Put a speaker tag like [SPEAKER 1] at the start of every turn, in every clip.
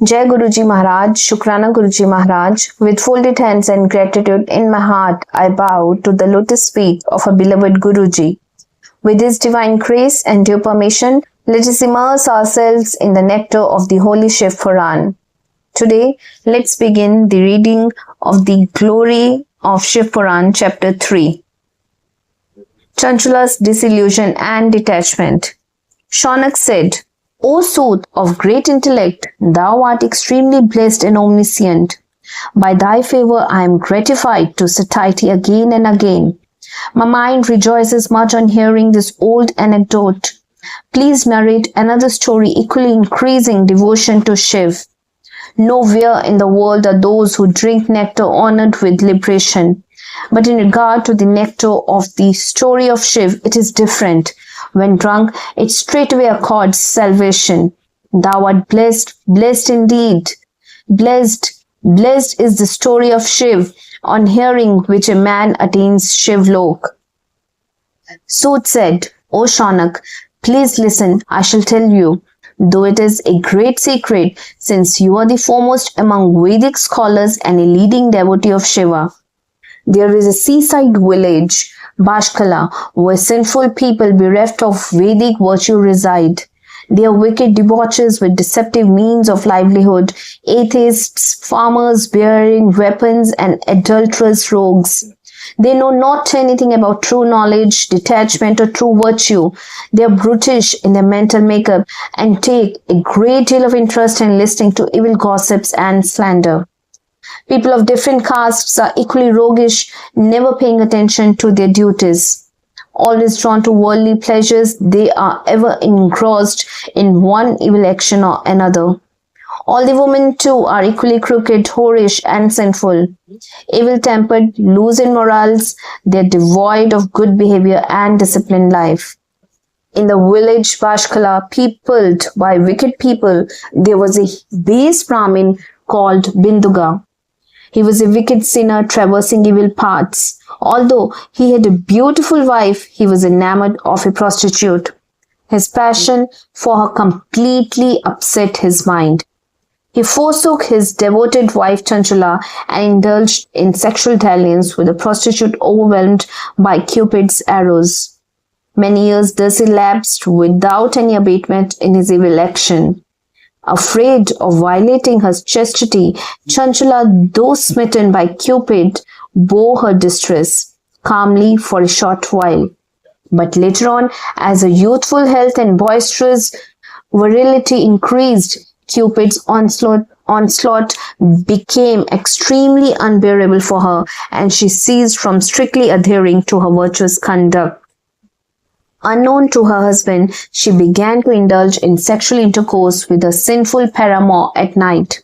[SPEAKER 1] Jai Guruji Maharaj, Shukranaguruji Maharaj, with folded hands and gratitude in my heart, I bow to the lotus feet of our beloved Guruji. With His divine grace and due permission, let us immerse ourselves in the nectar of the holy Shiv Puran. Today, let's begin the reading of the glory of Shiv Puran, chapter 3. Chanchula's disillusion and detachment. Shaunak said, O Sooth of great intellect, thou art extremely blessed and omniscient. By thy favor I am gratified to satiety again and again. My mind rejoices much on hearing this old anecdote. Please narrate another story equally increasing devotion to Shiv. Nowhere in the world are those who drink nectar honored with liberation. But in regard to the nectar of the story of Shiv, it is different. When drunk, it straightway accords salvation. Thou art blessed, blessed indeed. Blessed is the story of Shiv, on hearing which a man attains Shivlok. Sooth said, O Shaunak, please listen, I shall tell you. Though it is a great secret, since you are the foremost among Vedic scholars and a leading devotee of Shiva. There is a seaside village, Bashkala, where sinful people bereft of Vedic virtue reside. They are wicked debauchers with deceptive means of livelihood, atheists, farmers bearing weapons, and adulterous rogues. They know not anything about true knowledge, detachment, or true virtue. They are brutish in their mental makeup and take a great deal of interest in listening to evil gossips and slander. People of different castes are equally roguish, never paying attention to their duties. Always drawn to worldly pleasures, they are ever engrossed in one evil action or another. All the women too are equally crooked, whorish, and sinful. Evil-tempered, loose in morals, they are devoid of good behavior and disciplined life. In the village Bashkala, peopled by wicked people, there was a base Brahmin called Binduga. He was a wicked sinner traversing evil paths. Although he had a beautiful wife, he was enamored of a prostitute. His passion for her completely upset his mind. He forsook his devoted wife Chanchula and indulged in sexual dalliance with a prostitute overwhelmed by Cupid's arrows. Many years thus elapsed without any abatement in his evil action. Afraid of violating her chastity, Chanchula, though smitten by Cupid, bore her distress calmly for a short while. But later on, as her youthful health and boisterous virility increased, Cupid's onslaught became extremely unbearable for her, and she ceased from strictly adhering to her virtuous conduct. Unknown to her husband, she began to indulge in sexual intercourse with her sinful paramour at night.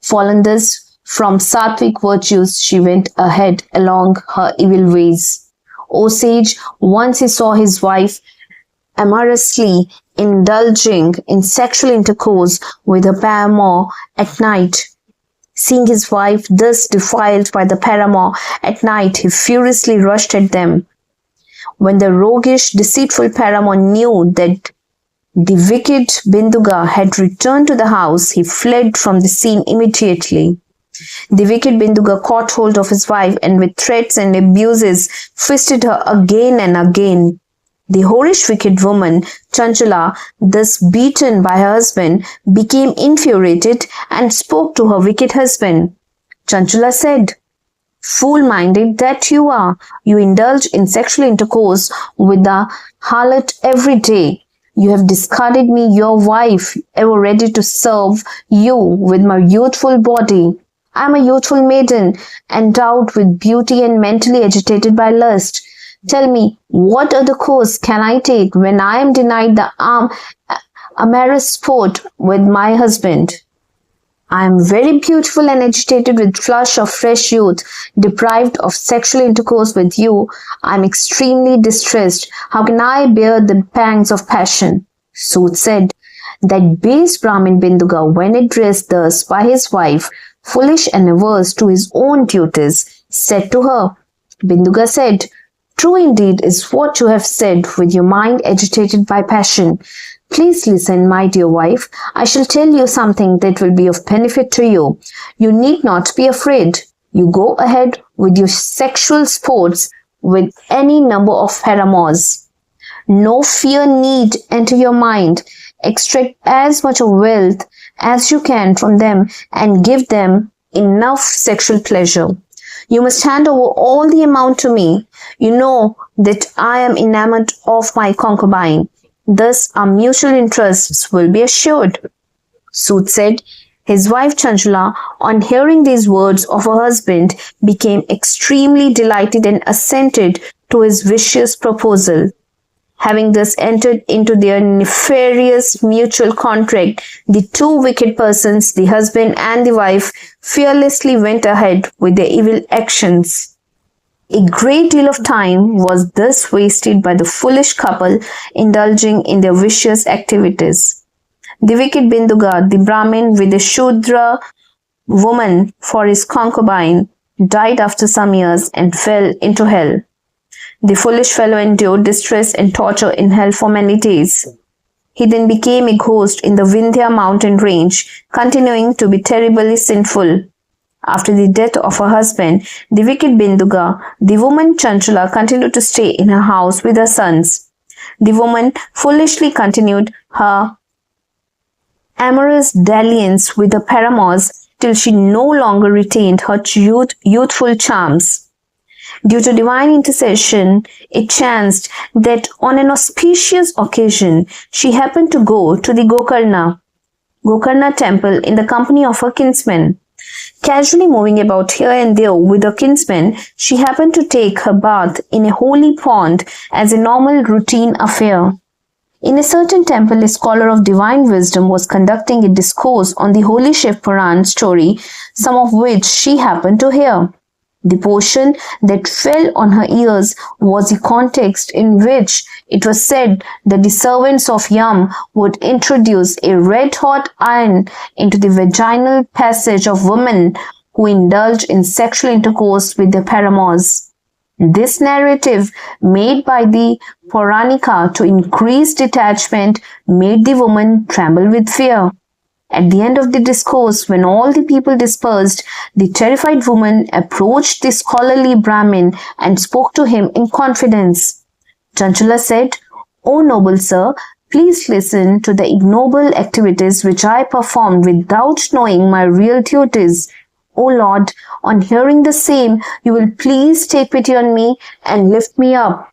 [SPEAKER 1] Fallen thus from sattvic virtues, she went ahead along her evil ways. O sage, once he saw his wife amorously indulging in sexual intercourse with her paramour at night. Seeing his wife thus defiled by the paramour at night, he furiously rushed at them. When the roguish, deceitful paramour knew that the wicked Binduga had returned to the house, he fled from the scene immediately. The wicked Binduga caught hold of his wife and with threats and abuses feasted her again and again. The whorish wicked woman, Chanchula, thus beaten by her husband, became infuriated and spoke to her wicked husband. Chanchula said, Fool-minded that you are, you indulge in sexual intercourse with the harlot every day. You have discarded me, your wife, ever ready to serve you with my youthful body. I am a youthful maiden, endowed with beauty and mentally agitated by lust. Tell me, what other course can I take when I am denied the amorous sport with my husband? I am very beautiful and agitated with flush of fresh youth, deprived of sexual intercourse with you. I am extremely distressed. How can I bear the pangs of passion? Sooth said, that base Brahmin Binduga, when addressed thus by his wife, foolish and averse to his own duties, said to her, Binduga said, True indeed is what you have said, with your mind agitated by passion. Please listen, my dear wife. I shall tell you something that will be of benefit to you. You need not be afraid. You go ahead with your sexual sports with any number of paramours. No fear need enter your mind. Extract as much of wealth as you can from them and give them enough sexual pleasure. You must hand over all the amount to me. You know that I am enamored of my concubine. Thus our mutual interests will be assured. Sud said. His wife Chanchula, on hearing these words of her husband, became extremely delighted and assented to his vicious proposal. Having thus entered into their nefarious mutual contract, the two wicked persons, the husband and the wife, fearlessly went ahead with their evil actions. A great deal of time was thus wasted by the foolish couple indulging in their vicious activities. The wicked Binduga, the Brahmin with the Shudra woman for his concubine, died after some years and fell into hell. The foolish fellow endured distress and torture in hell for many days. He then became a ghost in the Vindhya mountain range, continuing to be terribly sinful. After the death of her husband, the wicked Binduga, the woman Chanchula continued to stay in her house with her sons. The woman foolishly continued her amorous dalliance with the paramours till she no longer retained her youthful charms. Due to divine intercession, it chanced that on an auspicious occasion she happened to go to the Gokarna temple in the company of her kinsmen. Casually moving about here and there with her kinsmen, she happened to take her bath in a holy pond as a normal routine affair. In a certain temple, a scholar of divine wisdom was conducting a discourse on the holy Shiv Puran story, some of which she happened to hear. The portion that fell on her ears was the context in which it was said that the servants of Yam would introduce a red-hot iron into the vaginal passage of women who indulge in sexual intercourse with their paramours. This narrative, made by the Puranika to increase detachment, made the woman tremble with fear. At the end of the discourse, when all the people dispersed, the terrified woman approached the scholarly Brahmin and spoke to him in confidence. Chanchula said, "O noble sir, please listen to the ignoble activities which I performed without knowing my real duties. O Lord, on hearing the same, you will please take pity on me and lift me up.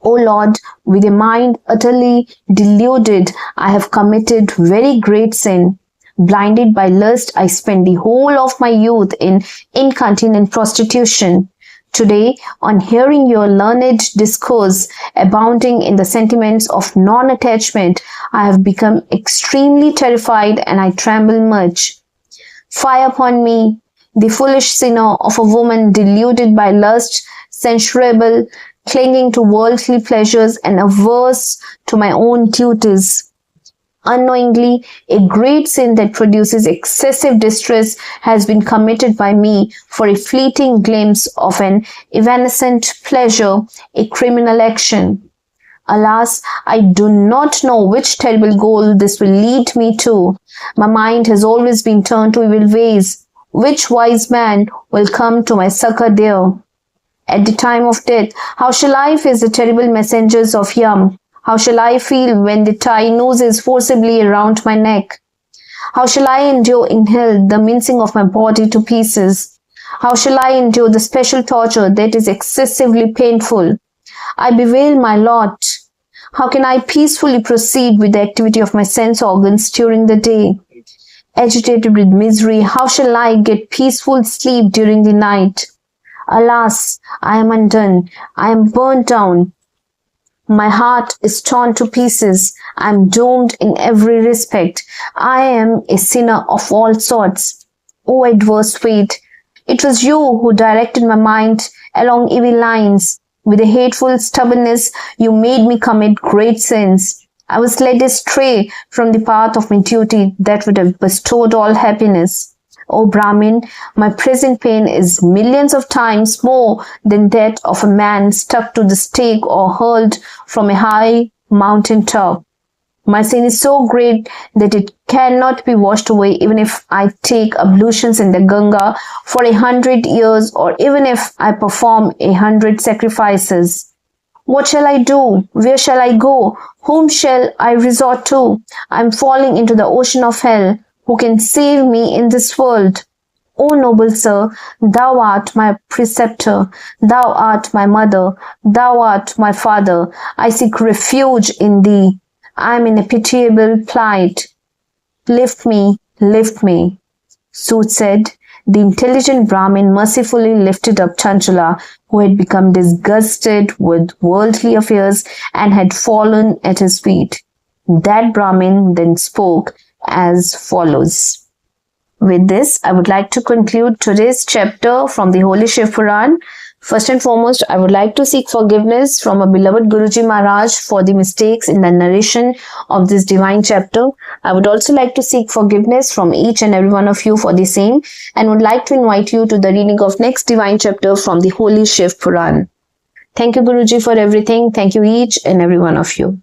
[SPEAKER 1] O Lord, with a mind utterly deluded, I have committed very great sin. Blinded by lust, I spent the whole of my youth in incontinent prostitution. Today, on hearing your learned discourse abounding in the sentiments of non-attachment, I have become extremely terrified and I tremble much. Fie upon me, the foolish sinner of a woman deluded by lust, sensuable, clinging to worldly pleasures and averse to my own duties. Unknowingly, a great sin that produces excessive distress has been committed by me for a fleeting glimpse of an evanescent pleasure, a criminal action. Alas, I do not know which terrible goal this will lead me to. My mind has always been turned to evil ways. Which wise man will come to my succor there? At the time of death, how shall I face the terrible messengers of Yam? How shall I feel when they tie nooses forcibly around my neck? How shall I endure in hell the mincing of my body to pieces? How shall I endure the special torture that is excessively painful? I bewail my lot. How can I peacefully proceed with the activity of my sense organs during the day? Agitated with misery, how shall I get peaceful sleep during the night? Alas, I am undone. I am burnt down. My heart is torn to pieces. I am doomed in every respect. I am a sinner of all sorts. O adverse fate, it was you who directed my mind along evil lines. With a hateful stubbornness, you made me commit great sins. I was led astray from the path of my duty that would have bestowed all happiness. O Brahmin, my present pain is millions of times more than that of a man stuck to the stake or hurled from a high mountain top. My sin is so great that it cannot be washed away even if I take ablutions in the Ganga for 100 years or even if I perform 100 sacrifices. What shall I do? Where shall I go? Whom shall I resort to? I am falling into the ocean of hell. Who can save me in this world? O noble sir, thou art my preceptor, thou art my mother, thou art my father. I seek refuge in thee. I am in a pitiable plight. Lift me, lift me. Sut said. The intelligent Brahmin mercifully lifted up Chanchala, who had become disgusted with worldly affairs and had fallen at his feet. That Brahmin then spoke as follows. With this, I would like to conclude today's chapter from the Holy Shiv Puran. First and foremost, I would like to seek forgiveness from our beloved Guruji Maharaj for the mistakes in the narration of this divine chapter. I would also like to seek forgiveness from each and every one of you for the same, and would like to invite you to the reading of next divine chapter from the Holy Shiv Puran. Thank you, Guruji, for everything. Thank you each and every one of you.